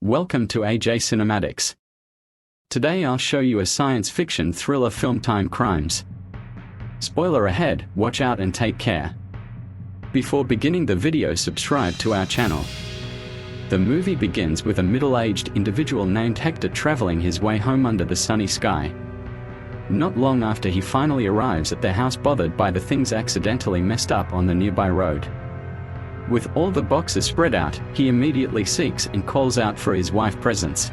Welcome to AJ Cinematics. Today I'll show you a science fiction thriller film, TimeCrimes. Spoiler ahead, watch out and take care. Before beginning the video, subscribe to our channel. The movie begins with a middle-aged individual named Hector traveling his way home under the sunny sky. Not long after he finally arrives at their house, bothered by the things accidentally messed up on the nearby road. With all the boxes spread out, he immediately seeks and calls out for his wife Presence.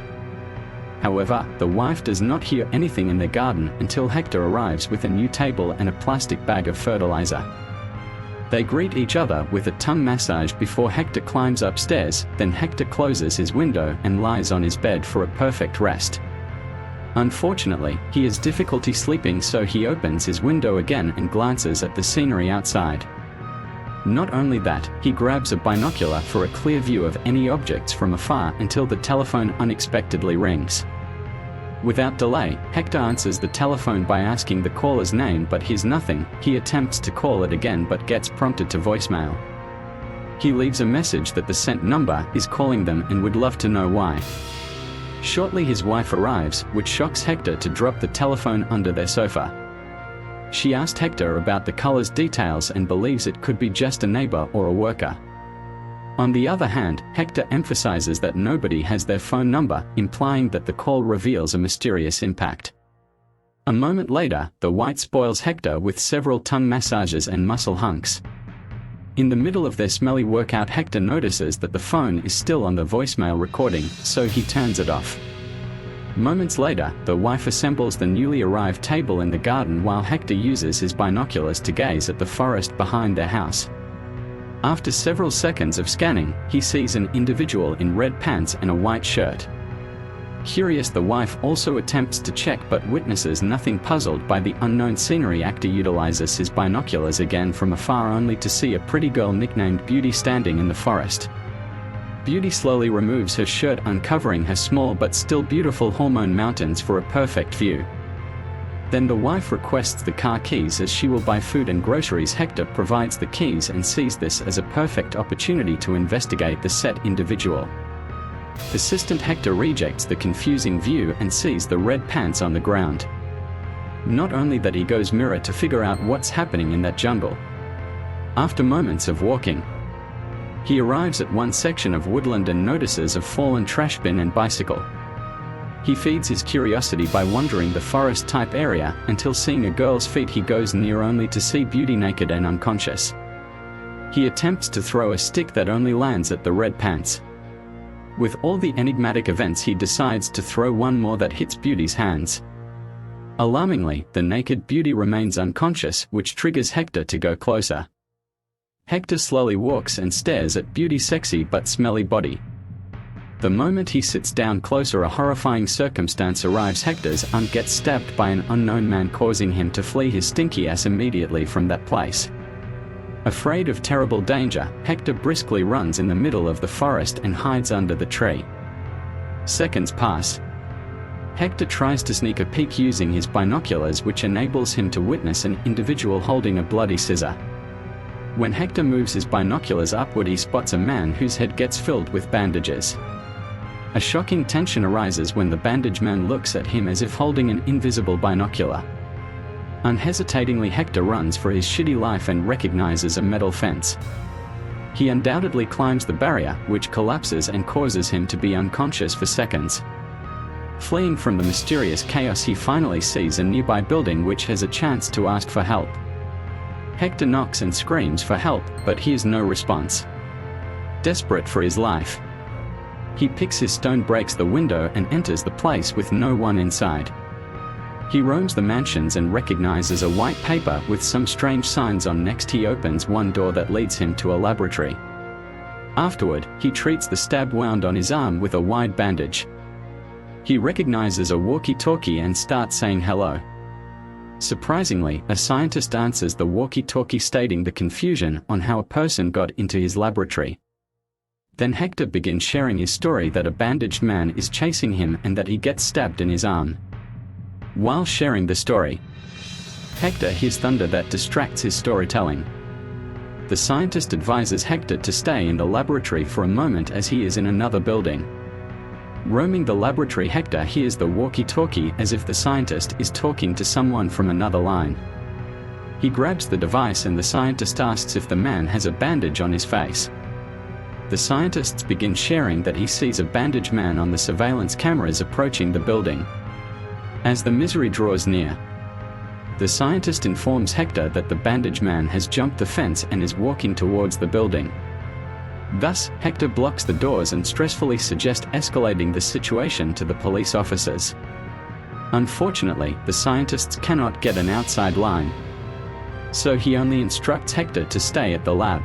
However, the wife does not hear anything in the garden until Hector arrives with a new table and a plastic bag of fertilizer. They greet each other with a tongue massage before Hector climbs upstairs. Then Hector closes his window and lies on his bed for a perfect rest. Unfortunately, he has difficulty sleeping, so he opens his window again and glances at the scenery outside. Not only that, he grabs a binocular for a clear view of any objects from afar until the telephone unexpectedly rings. Without delay, Hector answers the telephone by asking the caller's name but hears nothing. He attempts to call it again but gets prompted to voicemail. He leaves a message that the sent number is calling them and would love to know why. Shortly his wife arrives, which shocks Hector to drop the telephone under their sofa. She asked Hector about the color's details and believes it could be just a neighbor or a worker. On the other hand, Hector emphasizes that nobody has their phone number, implying that the call reveals a mysterious impact. A moment later, the wife spoils Hector with several tongue massages and muscle hunks. In the middle of their smelly workout, Hector notices that the phone is still on the voicemail recording, so he turns it off. Moments later, the wife assembles the newly arrived table in the garden while Hector uses his binoculars to gaze at the forest behind their house. After several seconds of scanning, he sees an individual in red pants and a white shirt. Curious, the wife also attempts to check but witnesses nothing. Puzzled by the unknown scenery, Hector utilizes his binoculars again from afar, only to see a pretty girl nicknamed Beauty standing in the forest. Beauty slowly removes her shirt, uncovering her small but still beautiful hormone mountains for a perfect view. Then the wife requests the car keys as she will buy food and groceries. Hector provides the keys and sees this as a perfect opportunity to investigate the set individual. Persistent Hector rejects the confusing view and sees the red pants on the ground. Not only that, he goes mirror to figure out what's happening in that jungle. After moments of walking, he arrives at one section of woodland and notices a fallen trash bin and bicycle. He feeds his curiosity by wandering the forest-type area until seeing a girl's feet. He goes near only to see Beauty naked and unconscious. He attempts to throw a stick that only lands at the red pants. With all the enigmatic events, he decides to throw one more that hits Beauty's hands. Alarmingly, the naked Beauty remains unconscious, which triggers Hector to go closer. Hector slowly walks and stares at Beauty's sexy but smelly body. The moment he sits down closer, a horrifying circumstance arrives. Hector's aunt gets stabbed by an unknown man, causing him to flee his stinky ass immediately from that place. Afraid of terrible danger, Hector briskly runs in the middle of the forest and hides under the tree. Seconds pass. Hector tries to sneak a peek using his binoculars, which enables him to witness an individual holding a bloody scissor. When Hector moves his binoculars upward, he spots a man whose head gets filled with bandages. A shocking tension arises when the bandaged man looks at him as if holding an invisible binocular. Unhesitatingly, Hector runs for his shitty life and recognizes a metal fence. He undoubtedly climbs the barrier, which collapses and causes him to be unconscious for seconds. Fleeing from the mysterious chaos, he finally sees a nearby building which has a chance to ask for help. Hector knocks and screams for help, but hears no response. Desperate for his life, he picks his stone, breaks the window and enters the place with no one inside. He roams the mansions and recognizes a white paper with some strange signs on. Next, he opens one door that leads him to a laboratory. Afterward, he treats the stab wound on his arm with a wide bandage. He recognizes a walkie-talkie and starts saying hello. Surprisingly, a scientist answers the walkie-talkie, stating the confusion on how a person got into his laboratory. Then Hector begins sharing his story that a bandaged man is chasing him and that he gets stabbed in his arm. While sharing the story, Hector hears thunder that distracts his storytelling. The scientist advises Hector to stay in the laboratory for a moment as he is in another building. Roaming the laboratory, Hector hears the walkie-talkie as if the scientist is talking to someone from another line. He grabs the device and the scientist asks if the man has a bandage on his face. The scientists begin sharing that he sees a bandaged man on the surveillance cameras approaching the building. As the misery draws near, the scientist informs Hector that the bandaged man has jumped the fence and is walking towards the building. Thus, Hector blocks the doors and stressfully suggests escalating the situation to the police officers. Unfortunately, the scientists cannot get an outside line, so he only instructs Hector to stay at the lab.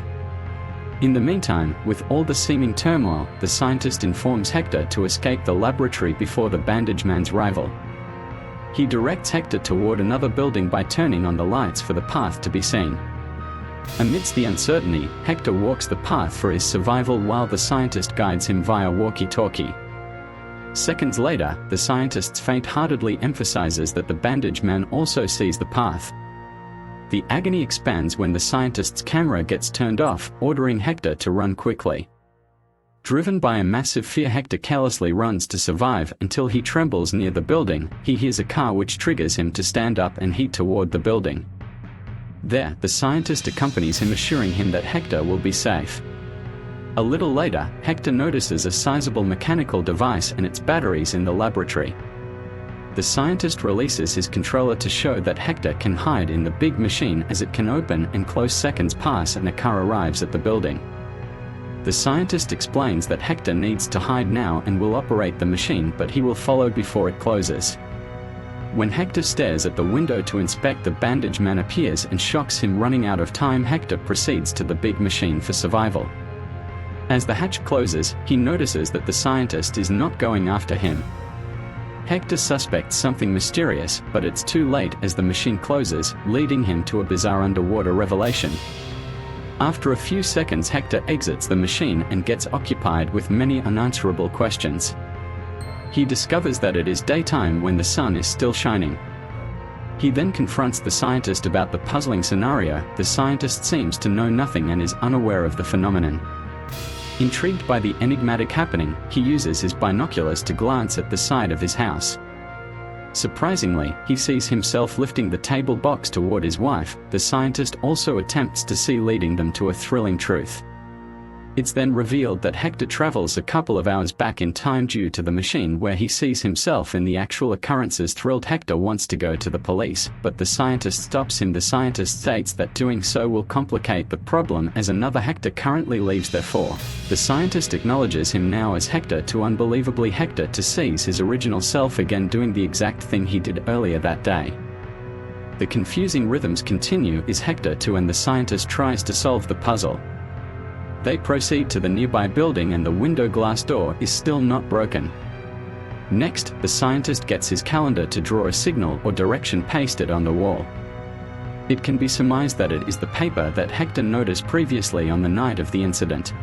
In the meantime, with all the seeming turmoil, the scientist informs Hector to escape the laboratory before the bandaged man's arrival. He directs Hector toward another building by turning on the lights for the path to be seen. Amidst the uncertainty, Hector walks the path for his survival while the scientist guides him via walkie-talkie. Seconds later, the scientist faint-heartedly emphasizes that the bandaged man also sees the path. The agony expands when the scientist's camera gets turned off, ordering Hector to run quickly. Driven by a massive fear, Hector carelessly runs to survive until he trembles near the building. He hears a car which triggers him to stand up and head toward the building. There, the scientist accompanies him, assuring him that Hector will be safe. A little later, Hector notices a sizable mechanical device and its batteries in the laboratory. The scientist releases his controller to show that Hector can hide in the big machine as it can open and close. Seconds pass and a car arrives at the building. The scientist explains that Hector needs to hide now and will operate the machine, but he will follow before it closes. When Hector stares at the window to inspect, the bandaged man appears and shocks him. Running out of time, Hector proceeds to the big machine for survival. As the hatch closes, he notices that the scientist is not going after him. Hector suspects something mysterious, but it's too late as the machine closes, leading him to a bizarre underwater revelation. After a few seconds, Hector exits the machine and gets occupied with many unanswerable questions. He discovers that it is daytime when the sun is still shining. He then confronts the scientist about the puzzling scenario. The scientist seems to know nothing and is unaware of the phenomenon. Intrigued by the enigmatic happening, he uses his binoculars to glance at the side of his house. Surprisingly, he sees himself lifting the table box toward his wife. The scientist also attempts to see, leading them to a thrilling truth. It's then revealed that Hector travels a couple of hours back in time due to the machine where he sees himself in the actual occurrences. Thrilled, Hector wants to go to the police, but the scientist stops him. The scientist states that doing so will complicate the problem as another Hector currently lives there. The scientist acknowledges him now as Hector to unbelievably Hector to sees his original self again, doing the exact thing he did earlier that day. The confusing rhythms continue as Hector too and the scientist tries to solve the puzzle. They proceed to the nearby building and the window glass door is still not broken. Next, the scientist gets his calendar to draw a signal or direction pasted on the wall. It can be surmised that it is the paper that Hector noticed previously on the night of the incident.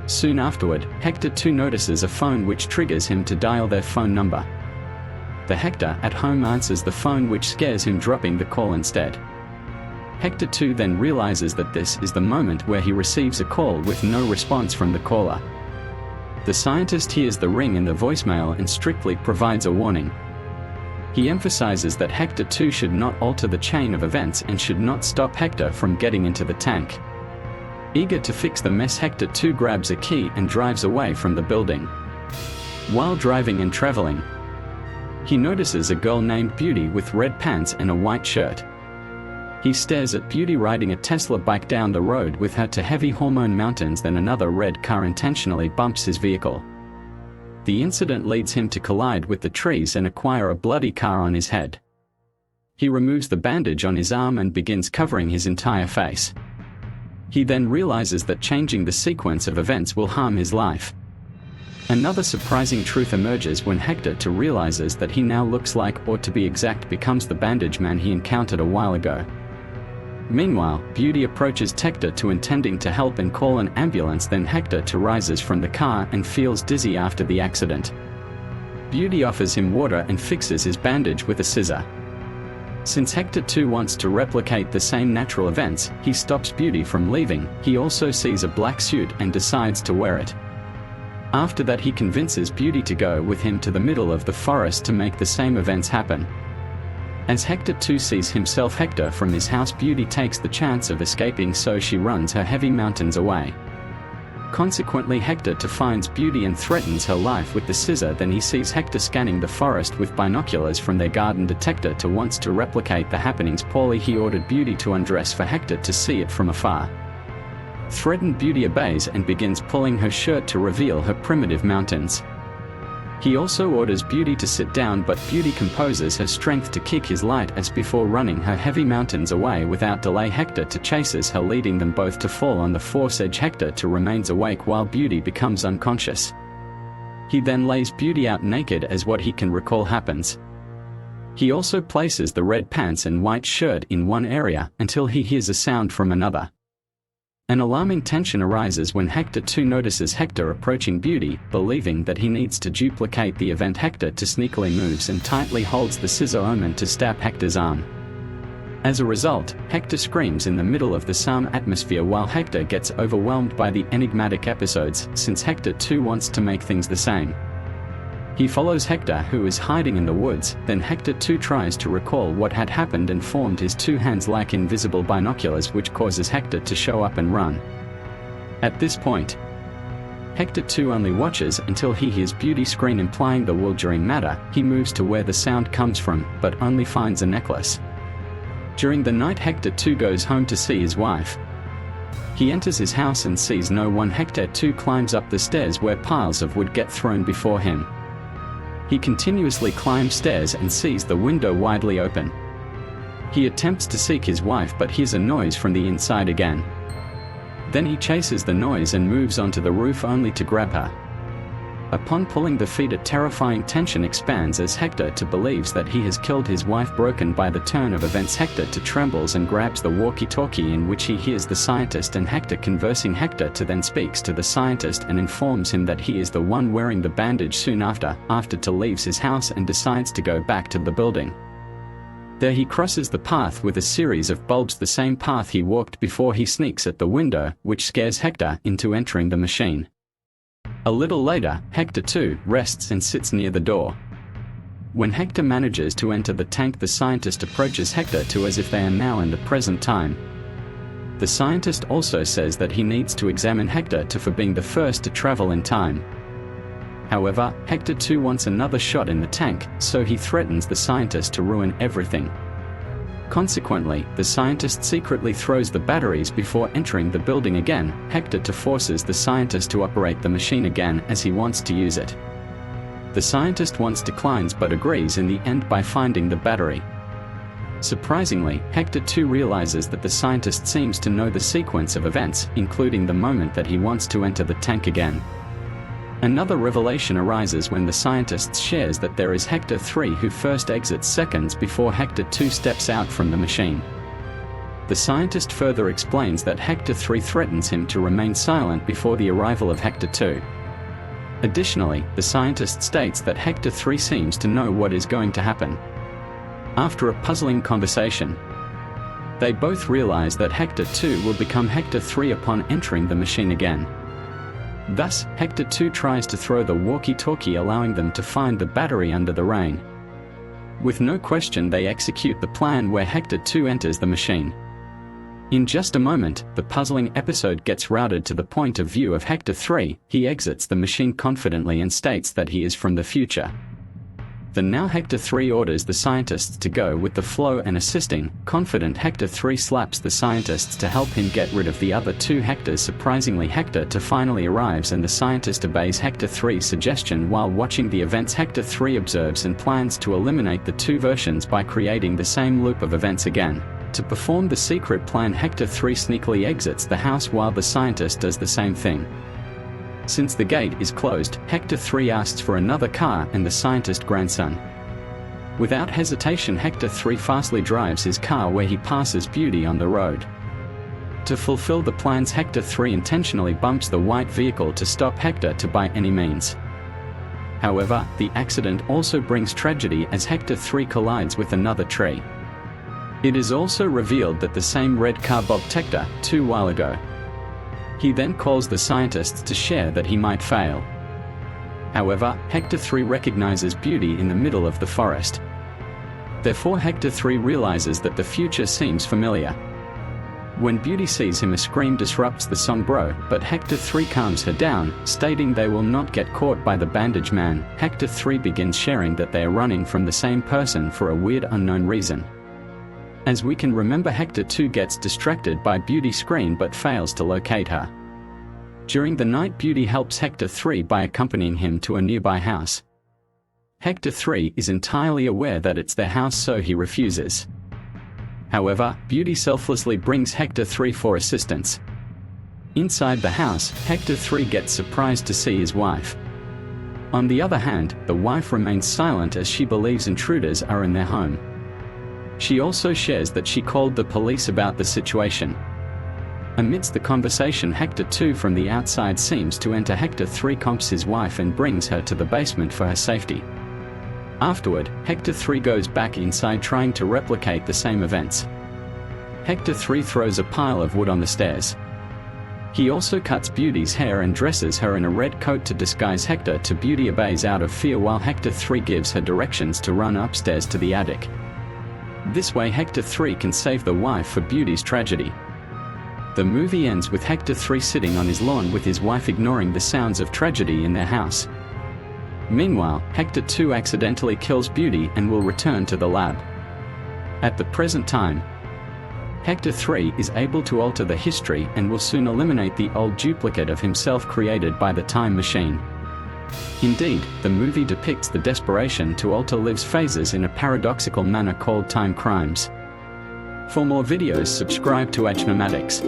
Soon afterward, Hector too notices a phone which triggers him to dial their phone number. The Hector at home answers the phone, which scares him, dropping the call instead. Hector too then realizes that this is the moment where he receives a call with no response from the caller. The scientist hears the ring in the voicemail and strictly provides a warning. He emphasizes that Hector too should not alter the chain of events and should not stop Hector from getting into the tank. Eager to fix the mess, Hector too grabs a key and drives away from the building. While driving and traveling, he notices a girl named Beauty with red pants and a white shirt. He stares at Beauty riding a Tesla bike down the road with her to heavy Hormone Mountains. Then another red car intentionally bumps his vehicle. The incident leads him to collide with the trees and acquire a bloody car on his head. He removes the bandage on his arm and begins covering his entire face. He then realizes that changing the sequence of events will harm his life. Another surprising truth emerges when Hector too realizes that he now looks like, or to be exact, becomes the bandage man he encountered a while ago. Meanwhile, Beauty approaches Hector too, intending to help and call an ambulance. Then Hector too rises from the car and feels dizzy after the accident. Beauty offers him water and fixes his bandage with a scissor. Since Hector too wants to replicate the same natural events, he stops Beauty from leaving. He also sees a black suit and decides to wear it. After that, he convinces Beauty to go with him to the middle of the forest to make the same events happen. As Hector 2 sees himself Hector from his house, Beauty takes the chance of escaping, so she runs her heavy mountains away. Consequently, Hector 2 finds Beauty and threatens her life with the scissor. Then he sees Hector scanning the forest with binoculars from their garden detector. 2 wants to replicate the happenings poorly. He ordered Beauty to undress for Hector to see it from afar. Threatened Beauty obeys and begins pulling her shirt to reveal her primitive mountains. He also orders Beauty to sit down, but Beauty composes her strength to kick his light as before running her heavy mountains away without delay. Hector 2 chases her, leading them both to fall on the force edge. Hector 2 remains awake while Beauty becomes unconscious. He then lays Beauty out naked as what he can recall happens. He also places the red pants and white shirt in one area until he hears a sound from another. An alarming tension arises when Hector 2 notices Hector approaching Beauty. Believing that he needs to duplicate the event, Hector 2 sneakily moves and tightly holds the scissor omen to stab Hector's arm. As a result, Hector screams in the middle of the Psalm atmosphere while Hector gets overwhelmed by the enigmatic episodes, since Hector 2 wants to make things the same. He follows Hector, who is hiding in the woods. Then Hector 2 tries to recall what had happened and formed his 2 hands like invisible binoculars, which causes Hector to show up and run. At this point, Hector 2 only watches until he hears Beauty scream, implying the Wildering matter. He moves to where the sound comes from, but only finds a necklace. During the night, Hector 2 goes home to see his wife. He enters his house and sees no one. Hector 2 climbs up the stairs where piles of wood get thrown before him. He continuously climbs stairs and sees the window widely open. He attempts to seek his wife but hears a noise from the inside again. Then he chases the noise and moves onto the roof only to grab her. Upon pulling the feet, a terrifying tension expands as Hector 2 believes that he has killed his wife. Broken by the turn of events, Hector 2 trembles and grabs the walkie-talkie, in which he hears the scientist and Hector conversing. Hector 2 then speaks to the scientist and informs him that he is the one wearing the bandage. Soon after, 2 leaves his house and decides to go back to the building. There he crosses the path with a series of bulbs, the same path he walked before. He sneaks at the window, which scares Hector into entering the machine. A little later, Hector 2 rests and sits near the door. When Hector manages to enter the tank, the scientist approaches Hector 2 as if they are now in the present time. The scientist also says that he needs to examine Hector 2 for being the first to travel in time. However, Hector 2 wants another shot in the tank, so he threatens the scientist to ruin everything. Consequently, the scientist secretly throws the batteries before entering the building again. Hector 2 forces the scientist to operate the machine again as he wants to use it. The scientist once declines but agrees in the end by finding the battery. Surprisingly, Hector 2 realizes that the scientist seems to know the sequence of events, including the moment that he wants to enter the tank again. Another revelation arises when the scientist shares that there is Hector 3 who first exits seconds before Hector 2 steps out from the machine. The scientist further explains that Hector 3 threatens him to remain silent before the arrival of Hector 2. Additionally, the scientist states that Hector 3 seems to know what is going to happen. After a puzzling conversation, they both realize that Hector 2 will become Hector 3 upon entering the machine again. Thus, Hector 2 tries to throw the walkie-talkie, allowing them to find the battery under the rain. With no question, they execute the plan where Hector 2 enters the machine. In just a moment, the puzzling episode gets routed to the point of view of Hector 3. He exits the machine confidently and states that he is from the future. Then now Hector 3 orders the scientists to go with the flow and assisting. Confident, Hector 3 slaps the scientists to help him get rid of the other 2 Hectors. Surprisingly, Hector 2 finally arrives and the scientist obeys Hector 3's suggestion. While watching the events, Hector 3 observes and plans to eliminate the 2 versions by creating the same loop of events again. To perform the secret plan, Hector 3 sneakily exits the house while the scientist does the same thing. Since the gate is closed, Hector 3 asks for another car and the scientist grandson. Without hesitation, Hector 3 fastly drives his car where he passes Beauty on the road. To fulfill the plans, Hector 3 intentionally bumps the white vehicle to stop Hector 2 by any means. However, the accident also brings tragedy as Hector 3 collides with another tree. It is also revealed that the same red car bobbed Hector 2 while ago. He then calls the scientists to share that he might fail. However, Hector 3 recognizes Beauty in the middle of the forest. Therefore Hector 3 realizes that the future seems familiar. When Beauty sees him, a scream disrupts the song Bro, but Hector 3 calms her down, stating they will not get caught by the bandage man. Hector 3 begins sharing that they are running from the same person for a weird unknown reason. As we can remember, Hector 2 gets distracted by Beauty's scream but fails to locate her. During the night, Beauty helps Hector 3 by accompanying him to a nearby house. Hector 3 is entirely aware that it's their house, so he refuses. However, Beauty selflessly brings Hector 3 for assistance. Inside the house, Hector 3 gets surprised to see his wife. On the other hand, the wife remains silent as she believes intruders are in their home. She also shares that she called the police about the situation. Amidst the conversation, Hector 2 from the outside seems to enter. Hector 3 comps his wife and brings her to the basement for her safety. Afterward, Hector 3 goes back inside trying to replicate the same events. Hector 3 throws a pile of wood on the stairs. He also cuts Beauty's hair and dresses her in a red coat to disguise Hector. Beauty obeys out of fear while Hector 3 gives her directions to run upstairs to the attic. This way Hector 3 can save the wife for Beauty's tragedy. The movie ends with Hector 3 sitting on his lawn with his wife, ignoring the sounds of tragedy in their house. Meanwhile, Hector 2 accidentally kills Beauty and will return to the lab. At the present time, Hector 3 is able to alter the history and will soon eliminate the old duplicate of himself created by the time machine. Indeed, the movie depicts the desperation to alter Liv's phases in a paradoxical manner called TimeCrimes. For more videos, subscribe to HNomatics.